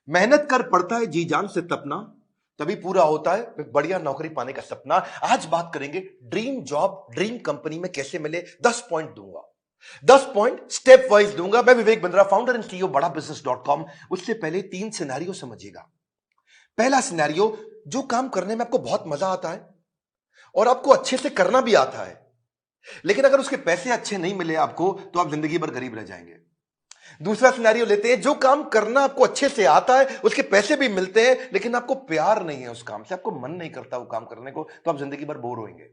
मेहनत कर पड़ता है जी जान से तपना, तभी पूरा होता है एक बढ़िया नौकरी पाने का सपना। आज बात करेंगे ड्रीम जॉब ड्रीम कंपनी में कैसे मिले। 10 पॉइंट दूंगा, 10 पॉइंट स्टेप वाइज दूंगा। मैं Vivek Bindra, founder and CEO बड़ा बिजनेस डॉट कॉम। उससे पहले 3 सिनेरियो समझिएगा। पहला सिनेरियो, जो काम करने में आपको बहुत मजा आता है और आपको अच्छे से करना भी आता है, लेकिन अगर उसके पैसे अच्छे नहीं मिले आपको तो आप जिंदगी भर गरीब रह जाएंगे। दूसरा सिनेरियो लेते हैं, जो काम करना आपको अच्छे से आता है, उसके पैसे भी मिलते हैं, लेकिन आपको प्यार नहीं है उस काम से, आपको मन नहीं करता वो काम करने को, तो आप जिंदगी भर बोर होंगे।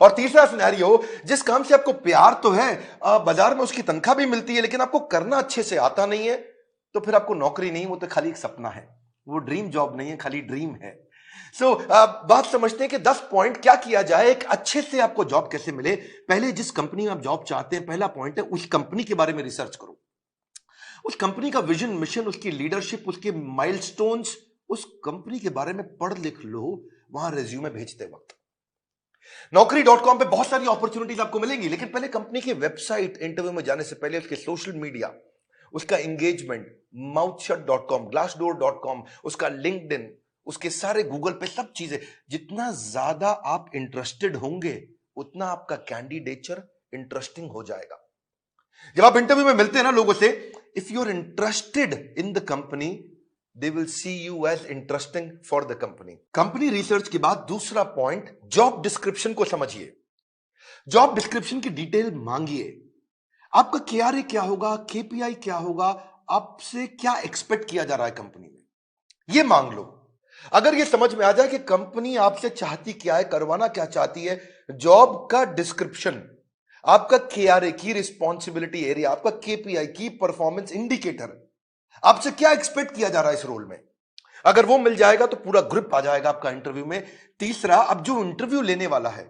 और तीसरा सिनेरियो, जिस काम से आपको प्यार तो है, बाजार में उसकी तनख्वाह भी मिलती है, लेकिन आपको करना अच्छे से आता नहीं है, तो फिर आपको नौकरी नहीं, वो तो खाली एक सपना है, वो ड्रीम जॉब नहीं है, खाली ड्रीम है। सो बात समझते हैं कि 10 पॉइंट क्या किया जाए, एक अच्छे से आपको जॉब कैसे मिले। पहले जिस कंपनी में आप जॉब चाहते हैं, पहला पॉइंट है उस कंपनी के बारे में रिसर्च करो। उस कंपनी का विजन, मिशन, उसकी लीडरशिप, उसके माइलस्टोन्स, उस कंपनी के बारे में पढ़ लिख लो वहां रिज्यूमे भेजते वक्त। Naukri.com पे बहुत सारी अपॉर्चुनिटीज आपको मिलेंगी, लेकिन पहले कंपनी की वेबसाइट, इंटरव्यू में जाने से पहले उसके सोशल मीडिया, उसका एंगेजमेंट, mouthshut.com, glassdoor.com, उसका लिंक्डइन, उसके सारे गूगल पे सब चीजें, जितना ज्यादा आप इंटरेस्टेड होंगे उतना आपका कैंडिडेचर इंटरेस्टिंग हो जाएगा। जब आप इंटरव्यू में मिलते हैं ना लोगों से, if you are interested in the company, they will see you as interesting for the company. Company research के बाद दूसरा पॉइंट, जॉब डिस्क्रिप्शन को समझिए। जॉब डिस्क्रिप्शन की डिटेल मांगिए। आपका केआरए क्या होगा, केपीआई क्या होगा, आपसे क्या एक्सपेक्ट किया जा रहा है कंपनी में, यह मांग लो। अगर यह समझ में आ जाए कि कंपनी आपसे चाहती क्या है, करवाना क्या चाहती है, जॉब का डिस्क्रिप्शन, आपका केआरए की रिस्पॉन्सिबिलिटी एरिया, आपका केपीआई की परफॉर्मेंस इंडिकेटर, आपसे क्या एक्सपेक्ट किया जा रहा है इस रोल में, अगर वो मिल जाएगा तो पूरा ग्रिप आ जाएगा आपका इंटरव्यू में। तीसरा, अब जो इंटरव्यू लेने वाला है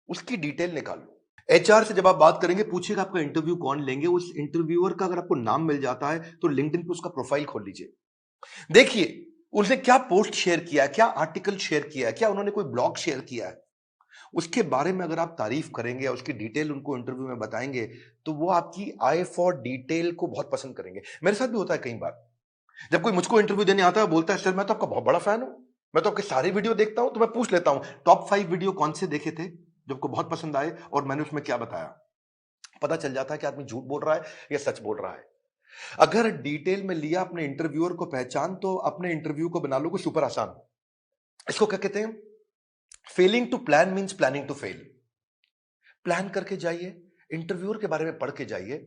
उसकी डिटेल निकालो। एचआर से जब आप बात करेंगे, पूछेगा आपका इंटरव्यू कौन लेंगे, उस इंटरव्यूअर का अगर आपको नाम मिल जाता है तो लिंक्डइन पे उसका प्रोफाइल खोल लीजिए। देखिए उसने क्या पोस्ट शेयर किया है, क्या आर्टिकल शेयर किया है, क्या उन्होंने कोई ब्लॉग शेयर किया है, उसके बारे में अगर आप तारीफ करेंगे, उसकी डिटेल उनको इंटरव्यू में बताएंगे, तो वो आपकी आई फॉर डिटेल को बहुत पसंद करेंगे। मेरे साथ भी होता है कई बार, जब कोई मुझको इंटरव्यू देने आता है, बोलता है सर मैं तो आपका बहुत बड़ा फैन हूं, मैं तो आपके सारे वीडियो देखता हूं, तो मैं पूछ लेता हूं टॉप 5 वीडियो कौन से देखे थे जो आपको बहुत पसंद आए और मैंने उसमें क्या बताया। पता चल जाता है कि आदमी झूठ बोल रहा है या सच बोल रहा है। अगर डिटेल में लिया अपने इंटरव्यूअर को पहचान, तो अपने इंटरव्यू को बना लोगे सुपर आसान। इसको क्या कहते हैं, failing to plan means planning to fail. Plan करके जाइए, इंटरव्यूअर के बारे में पढ़ के जाइए।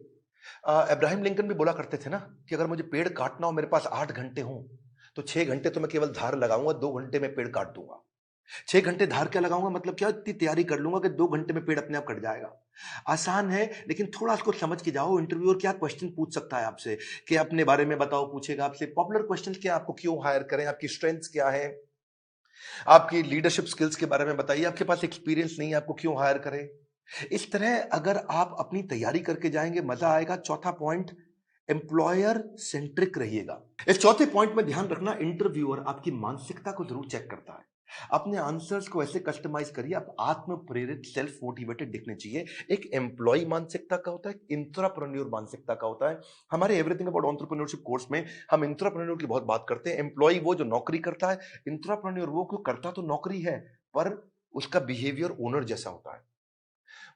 अब्राहम लिंकन भी बोला करते थे ना कि अगर मुझे पेड़ काटना हो, मेरे पास 8 घंटे हो, तो 6 घंटे तो मैं केवल धार लगाऊंगा, 2 घंटे में पेड़ काट दूंगा। 6 घंटे धार क्या लगाऊंगा, मतलब क्या, इतनी तैयारी कर लूंगा कि 2 घंटे में पेड़ अपने आप कट जाएगा। आसान है, लेकिन थोड़ा इसको समझ के जाओ। इंटरव्यूअर क्या क्वेश्चन पूछ सकता है आपसे, कि अपने बारे में बताओ, पूछेगा आपसे पॉपुलर क्वेश्चन क्या, आपको क्यों हायर करें, आपकी स्ट्रेंथ्स क्या है, आपकी लीडरशिप स्किल्स के बारे में बताइए, आपके पास एक्सपीरियंस नहीं है, आपको क्यों हायर करें। इस तरह अगर आप अपनी तैयारी करके जाएंगे, मजा आएगा। चौथा पॉइंट, एम्प्लॉयर सेंट्रिक रहिएगा। इस चौथे पॉइंट में ध्यान रखना, इंटरव्यूअर आपकी मानसिकता को जरूर चेक करता है। अपने आंसर्स को ऐसे कस्टमाइज करिए, आप आत्म प्रेरित, सेल्फ मोटिवेटेड दिखने चाहिए। एक एम्प्लॉय मानसिकता का होता है, इंट्राप्रेन्योर मानसिकता का होता है। हमारे एवरीथिंग अबाउट एंटरप्रेन्योरशिप कोर्स में हम इंट्राप्रेन्योर की बहुत बात करते हैं। एम्प्लॉय वो जो नौकरी करता है, इंट्राप्रेन्योर वो क्यों करता तो नौकरी है, पर उसका बिहेवियर ओनर जैसा होता है।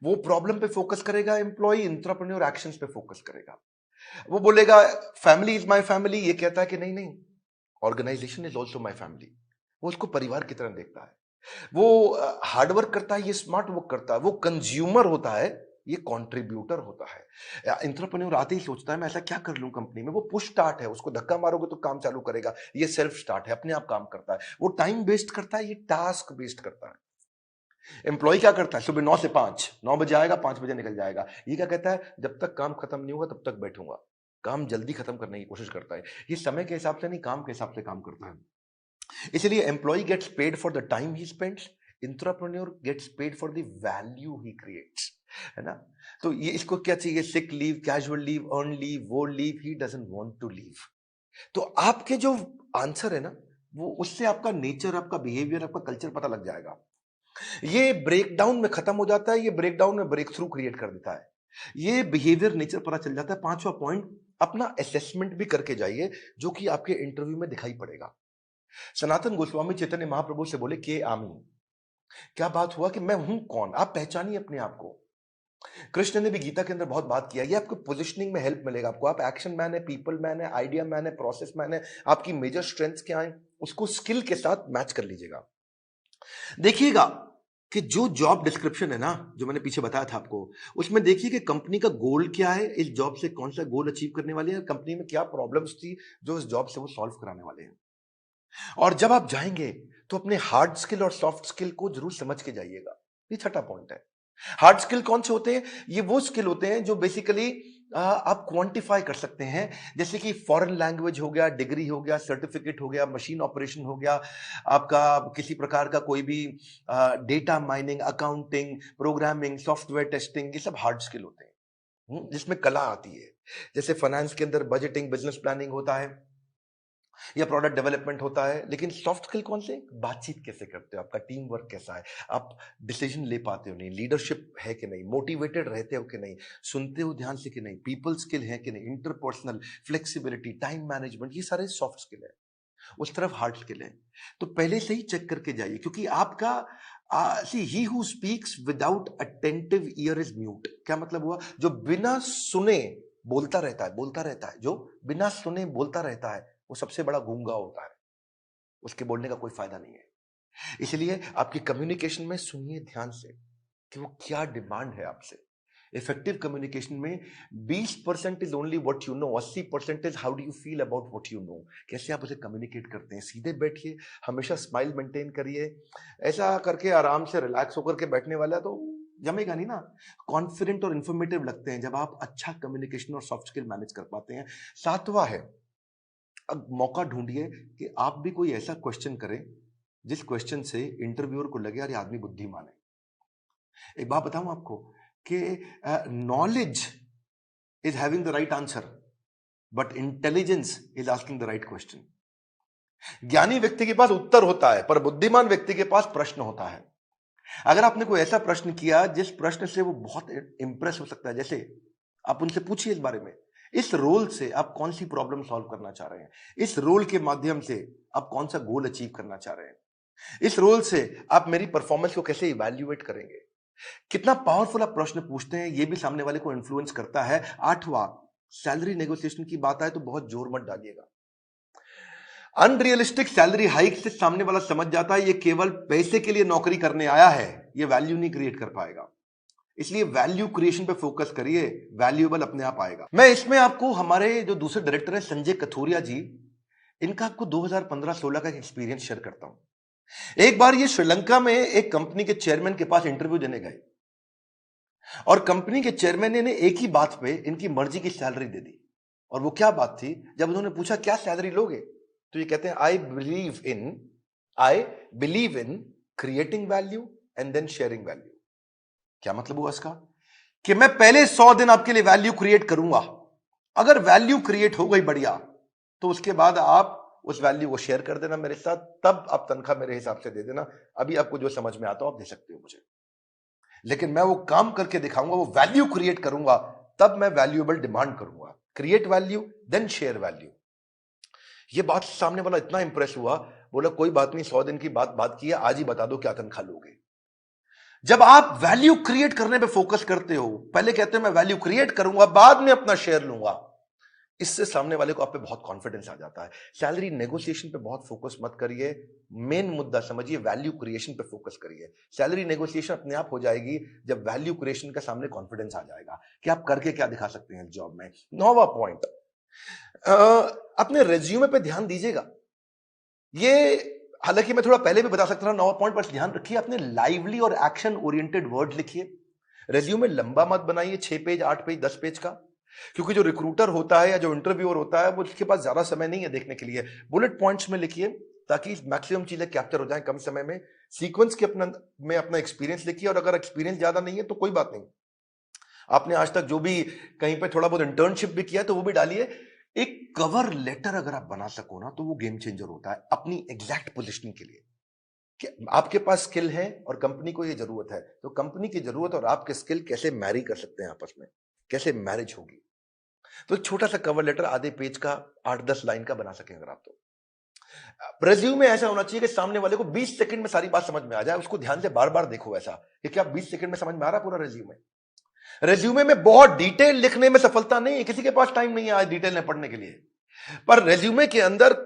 वो प्रॉब्लम पे फोकस करेगा, एम्प्लॉय इंट्राप्रेन्योर एक्शंस पे फोकस करेगा। वो बोलेगा फैमिली इज माय फैमिली, ये कहता है कि नहीं नहीं, organisation is also my family. वो उसको परिवार की तरह देखता है। वो हार्डवर्क करता है, ये स्मार्ट वर्क करता है। वो कंज्यूमर होता है, ये कंट्रीब्यूटर होता है। एंटरप्रेन्योर आते ही सोचता है मैं ऐसा क्या कर लूं कंपनी में। वो पुश स्टार्ट है, उसको धक्का मारोगे तो काम चालू करेगा। ये सेल्फ स्टार्ट है, अपने आप काम करता है। वो टाइम वेस्ट करता है, ये टास्क वेस्ट करता है। एम्प्लॉय क्या करता है, सुबह 9 से 5, 9 बजे आएगा, 5 बजे निकल जाएगा। ये क्या कहता है, जब तक काम खत्म नहीं होगा तब तक बैठूंगा। काम जल्दी खत्म करने की कोशिश करता है। ये समय के हिसाब से नहीं, काम के हिसाब से काम करता है। इसलिए employee gets paid for the time he spends, intrapreneur gets paid for the value he creates, है ना। तो ये इसको क्या चाहिए, sick leave, casual leave, earn leave, वो leave he doesn't want to leave. तो आपके जो आंसर है ना, वो उससे आपका नेचर, आपका बिहेवियर, आपका कल्चर पता लग जाएगा। ये ब्रेकडाउन में खत्म हो जाता है, ये ब्रेकडाउन में ब्रेक थ्रू क्रिएट कर देता है। ये बिहेवियर नेचर पता चल जाता है। पांचवा पॉइंट, अपना असेसमेंट भी करके जाइए, जो कि आपके इंटरव्यू में दिखाई पड़ेगा। सनातन गोस्वामी चैतन्य महाप्रभु से बोले के आमी, क्या बात हुआ कि मैं हूं कौन, आप पहचानिए अपने आप को। कृष्ण ने भी गीता के अंदर बहुत बात किया, ये आपको पोजिशनिंग में हेल्प मिलेगा आपको। आप एक्शन मैन है, पीपल मैन है, आइडिया मैन है, प्रोसेस मैन है, आपकी मेजर स्ट्रेंथ्स क्या है, उसको स्किल के साथ मैच कर लीजिएगा। देखिएगा कि जो जॉब डिस्क्रिप्शन है ना, जो मैंने पीछे बताया था आपको, उसमें देखिए कि कंपनी का गोल क्या है, इस जॉब से कौन सा गोल अचीव करने वाले हैं, कंपनी में क्या प्रॉब्लम्स थी जो इस जॉब से वो सॉल्व कराने वाले हैं। और जब आप जाएंगे तो अपने हार्ड स्किल और सॉफ्ट स्किल को जरूर समझ के जाइएगा। ये छठा पॉइंट है। हार्ड स्किल कौन से होते हैं? ये वो स्किल होते हैं जो बेसिकली आप क्वांटिफाई कर सकते हैं, जैसे कि फॉरेन लैंग्वेज हो गया, डिग्री हो गया, सर्टिफिकेट हो गया, मशीन ऑपरेशन हो गया, आपका किसी प्रकार का कोई भी data mining, accounting, programming, software testing, ये सब हार्ड स्किल होते हैं। जिसमें कला आती है। जैसे फाइनेंस के अंदर बजटिंग, बिजनेस प्लानिंग होता है या प्रोडक्ट डेवलपमेंट होता है। लेकिन सॉफ्ट स्किल कौन से? बातचीत कैसे करते हो, आपका टीम वर्क कैसा है, आप डिसीजन ले पाते हो नहीं, लीडरशिप है कि नहीं, मोटिवेटेड रहते हो कि नहीं, सुनते हो ध्यान से कि नहीं, पीपल स्किल है कि नहीं, इंटरपर्सनल फ्लेक्सिबिलिटी, टाइम मैनेजमेंट, ये सारे सॉफ्ट स्किल है। उस तरफ हार्ड स्किल है। तो पहले से ही चेक करके जाइए, क्योंकि आपका see he who speaks without attentive ear is mute. क्या मतलब हुआ? जो बिना सुने बोलता रहता है, बोलता रहता है, जो बिना सुने बोलता रहता है, वो सबसे बड़ा गूंगा होता है। उसके बोलने का कोई फायदा नहीं है। इसलिए आपकी कम्युनिकेशन में सुनिए ध्यान से कि वो क्या डिमांड है आपसे। इफेक्टिव कम्युनिकेशन में 20% is only what you know, 80% is how do you feel about what you know. कैसे आप उसे कम्युनिकेट करते हैं। सीधे बैठिए, हमेशा स्माइल मेंटेन करिए। ऐसा करके आराम से रिलैक्स होकर के बैठने वाला तो जमेगा नहीं ना। कॉन्फिडेंट और इंफॉर्मेटिव लगते हैं जब आप अच्छा कम्युनिकेशन और सॉफ्ट स्किल मैनेज कर पाते हैं। सातवां है, अब मौका ढूंढिए कि आप भी कोई ऐसा क्वेश्चन करें जिस क्वेश्चन से इंटरव्यूअर को लगे यार ये आदमी बुद्धिमान है। एक बात बताऊं आपको कि knowledge is having the right answer, but intelligence is asking the right question. ज्ञानी व्यक्ति के पास उत्तर होता है, पर बुद्धिमान व्यक्ति के पास प्रश्न होता है। अगर आपने कोई ऐसा प्रश्न किया जिस प्रश्न से वो बहुत इंप्रेस हो सकता है, जैसे आप उनसे पूछिए इस बारे में, इस रोल से आप कौन सी प्रॉब्लम सॉल्व करना चाह रहे हैं, इस रोल के माध्यम से आप कौन सा गोल अचीव करना चाह रहे हैं, इस रोल से आप मेरी परफॉर्मेंस को कैसे इवैल्यूएट करेंगे। कितना पावरफुल आप प्रश्न पूछते हैं, यह भी सामने वाले को इन्फ्लुएंस करता है। आठवां, सैलरी नेगोशिएशन की बात आए तो बहुत जोर मत डालिएगा। अनरियलिस्टिक सैलरी हाइक से सामने वाला समझ जाता है ये केवल पैसे के लिए नौकरी करने आया है, ये वैल्यू नहीं क्रिएट कर पाएगा। इसलिए वैल्यू क्रिएशन पे फोकस करिए, वैल्यूएबल अपने आप आएगा। मैं इसमें आपको हमारे जो दूसरे डायरेक्टर हैं संजय कथोरिया जी, इनका आपको 2015-16 का एक्सपीरियंस शेयर करता हूं। एक बार ये श्रीलंका में एक कंपनी के चेयरमैन के पास इंटरव्यू देने गए और कंपनी के चेयरमैन ने एक ही बात पे इनकी मर्जी की सैलरी दे दी। और वो क्या बात थी? जब उन्होंने पूछा क्या सैलरी लोगे, तो ये कहते हैं I believe in creating value and then sharing value. क्या मतलब हुआ इसका? कि मैं पहले 100 दिन आपके लिए वैल्यू क्रिएट करूंगा, अगर वैल्यू क्रिएट हो गई बढ़िया, तो उसके बाद आप उस वैल्यू को शेयर कर देना मेरे साथ, तब आप तनख्वाह मेरे हिसाब से दे देना। अभी आपको जो समझ में आता हो आप दे सकते हो मुझे, लेकिन मैं वो काम करके दिखाऊंगा, वो वैल्यू क्रिएट करूंगा, तब मैं वैल्यूएबल डिमांड करूंगा। Create value then share value. ये बात सामने वाला इतना इंप्रेस हुआ, बोला कोई बात नहीं, 100 दिन की बात की है, आज ही बता दो क्या तनख्वाह लोगे। जब आप वैल्यू क्रिएट करने पे फोकस करते हो, पहले कहते हो मैं वैल्यू क्रिएट करूंगा, बाद में अपना शेयर लूंगा, इससे सामने वाले को आप पे बहुत कॉन्फिडेंस आ जाता है। सैलरी नेगोशिएशन पे बहुत फोकस मत करिए, मेन मुद्दा समझिए, वैल्यू क्रिएशन पे फोकस करिए। सैलरी नेगोशिएशन अपने आप हो जाएगी जब वैल्यू क्रिएशन का सामने कॉन्फिडेंस आ जाएगा कि आप करके क्या दिखा सकते हैं जॉब में। 9वां पॉइंट, अपने रेज्यूमे पे ध्यान दीजिएगा। ये हालांकि मैं थोड़ा पहले भी बता सकता था 9वां पॉइंट, पर ध्यान रखिए अपने लाइवली और एक्शन ओरिएंटेड वर्ड लिखिए। रेज्यूमे लंबा मत बनाइए, 6 पेज 8 पेज 10 पेज का, क्योंकि जो रिक्रूटर होता है या जो इंटरव्यूअर होता है वो उसके पास ज्यादा समय नहीं है देखने के लिए। बुलेट पॉइंट्स में लिखिए ताकि मैक्सिमम चीजें कैप्चर हो जाएं कम समय में। सीक्वेंस के अपना एक्सपीरियंस लिखिए, और अगर एक्सपीरियंस ज्यादा नहीं है तो कोई बात नहीं, आपने आज तक जो भी कहीं पे थोड़ा बहुत इंटर्नशिप भी किया तो वो भी डालिए। एक कवर लेटर अगर आप बना सको ना तो वो गेम चेंजर होता है अपनी एग्जैक्ट पोजिशनिंग के लिए, कि आपके पास स्किल है और कंपनी को ये जरूरत है, तो कंपनी की जरूरत और आपके स्किल कैसे मैरी कर सकते हैं आपस में, कैसे मैरिज होगी। तो एक छोटा सा कवर लेटर आधे पेज का 8-10 लाइन का बना सकें अगर आप तो। रेज्यूमे ऐसा होना चाहिए कि सामने वाले को 20 सेकंड में सारी बात समझ में आ जाए, उसको ध्यान से बार-बार देखो ऐसा, कि क्या 20 सेकंड में समझ में आ रहा है पूरा रेज्यूमे? रेज्यूमे में बहुत डिटेल लिखने में सफलता नहीं है, किसी के पास टाइम नहीं है आज डिटेल में पढ़ने के लिए। पर रेज्यूमे के अंदर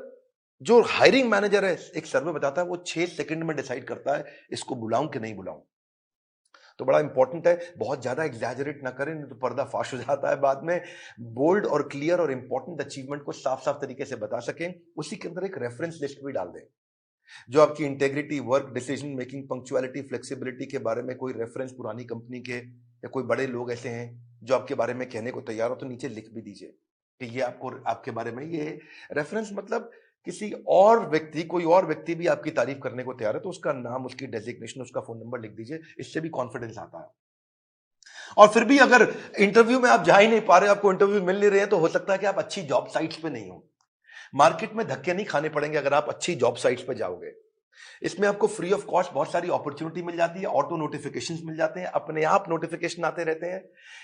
जो हायरिंग मैनेजर है, एक सर्वे बताता है वो 6 सेकंड में डिसाइड करता है इसको बुलाऊं कि नहीं बुलाऊं। तो बड़ा इंपॉर्टेंट है, बहुत ज्यादा एग्जैजरेट ना करें, नहीं तो पर्दा फाश हो जाता है बाद में। बोल्ड और क्लियर और इंपॉर्टेंट अचीवमेंट को साफ साफ तरीके से बता सकें, उसी के अंदर एक रेफरेंस लिस्ट भी डाल दें। जो आपकी integrity, work, decision making, punctuality, flexibility के बारे में कोई रेफरेंस पुरानी कंपनी के या कोई बड़े लोग ऐसे हैं जो आपके बारे में कहने को तैयार हो, तो नीचे लिख भी दीजिए कि ये आपको आपके बारे में ये रेफरेंस, मतलब किसी और व्यक्ति, कोई और व्यक्ति भी आपकी तारीफ करने को तैयार है तो उसका नाम, उसकी डेजिग्नेशन, उसका फोन नंबर लिख दीजिए। इससे भी कॉन्फिडेंस आता है। और फिर भी अगर इंटरव्यू में आप जा ही नहीं पा रहे, आपको इंटरव्यू मिल नहीं रहे हैं, तो हो सकता है कि आप अच्छी जॉब साइट्स पे नहीं हो। मार्केट में धक्के नहीं खाने पड़ेंगे अगर आप अच्छी जॉब साइट्स पे जाओगे। इसमें आपको फ्री ऑफ कॉस्ट बहुत सारी अपॉर्चुनिटी मिल जाती है, ऑटो नोटिफिकेशंस मिल जाते हैं, अपने आप नोटिफिकेशन आते रहते हैं,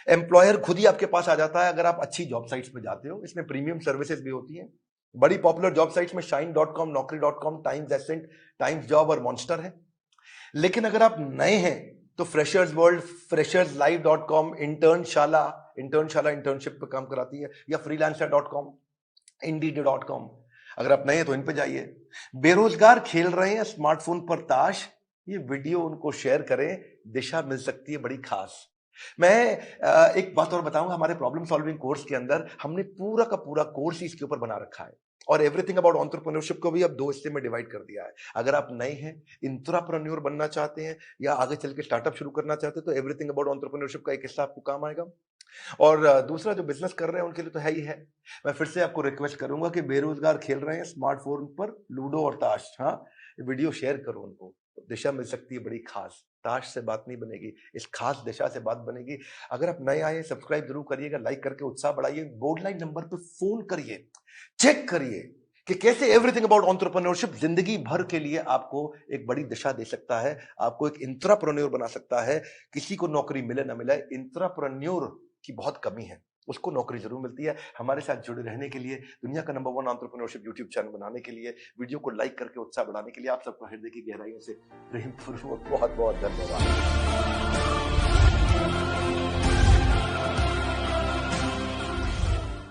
एम्प्लॉयर खुद ही आपके पास आ जाता है अगर आप अच्छी जॉब साइट्स पे जाते हो। इसमें प्रीमियम सर्विसेज भी होती हैं। बड़ी पॉपुलर जॉब साइट्स में shine.com, naukri.com, Times Ascent, Times job और मॉन्स्टर है। लेकिन अगर आप नए हैं तो freshers world, fresherslive.com, Internshala internship पे काम कराती है, या freelancer.com, indeed.com। अगर आप नए हैं तो इन पे जाइए। बेरोजगार खेल रहे हैं स्मार्टफोन पर ताश, ये वीडियो उनको शेयर करें, दिशा मिल सकती है बड़ी खास। मैं एक बात और बताऊंगा, हमारे प्रॉब्लम सॉल्विंग कोर्स के अंदर हमने पूरा का पूरा कोर्स इसके ऊपर बना रखा है, और एवरीथिंग अबाउट एंटरप्रेन्योरशिप को भी अब 2 हिस्से में डिवाइड कर दिया है। अगर आप नए हैं, इंट्राप्रेन्योर बनना चाहते हैं, या आगे चल के स्टार्टअप शुरू करना चाहते हैं, तो एवरीथिंग अबाउट एंटरप्रेन्योरशिप का एक हिस्सा आपको काम आएगा। और दूसरा जो बिजनेस कर रहे हैं उनके लिए तो है ही है। मैं फिर से आपको रिक्वेस्ट करूंगा कि बेरोजगार खेल रहे हैं स्मार्टफोन पर लूडो और ताश, हाँ, वीडियो शेयर करो उनको, दिशा मिल सकती है बड़ी खास। ताश से बात नहीं बनेगी, इस खास दिशा से बात बनेगी। अगर आप नए आए, सब्सक्राइब जरूर करिएगा, लाइक करके उत्साह बढ़ाइए, बोर्ड लाइन नंबर पे फोन करिए, चेक करिए कि कैसे एवरीथिंग अबाउट एंटरप्रेन्योरशिप जिंदगी भर के लिए आपको एक बड़ी दिशा दे सकता है, आपको एक इंट्राप्रेन्योर बना सकता है। किसी को नौकरी मिले ना मिले, इंट्राप्रेन्योर की बहुत कमी है, उसको नौकरी जरूर मिलती है। हमारे साथ जुड़े रहने के लिए, दुनिया का नंबर 1 एंटरप्रेन्योरशिप यूट्यूब चैनल बनाने के लिए, वीडियो को लाइक करके उत्साह बढ़ाने के लिए आप सबको हृदय की गहराइयों से प्रेम पूर्वक बहुत बहुत धन्यवाद।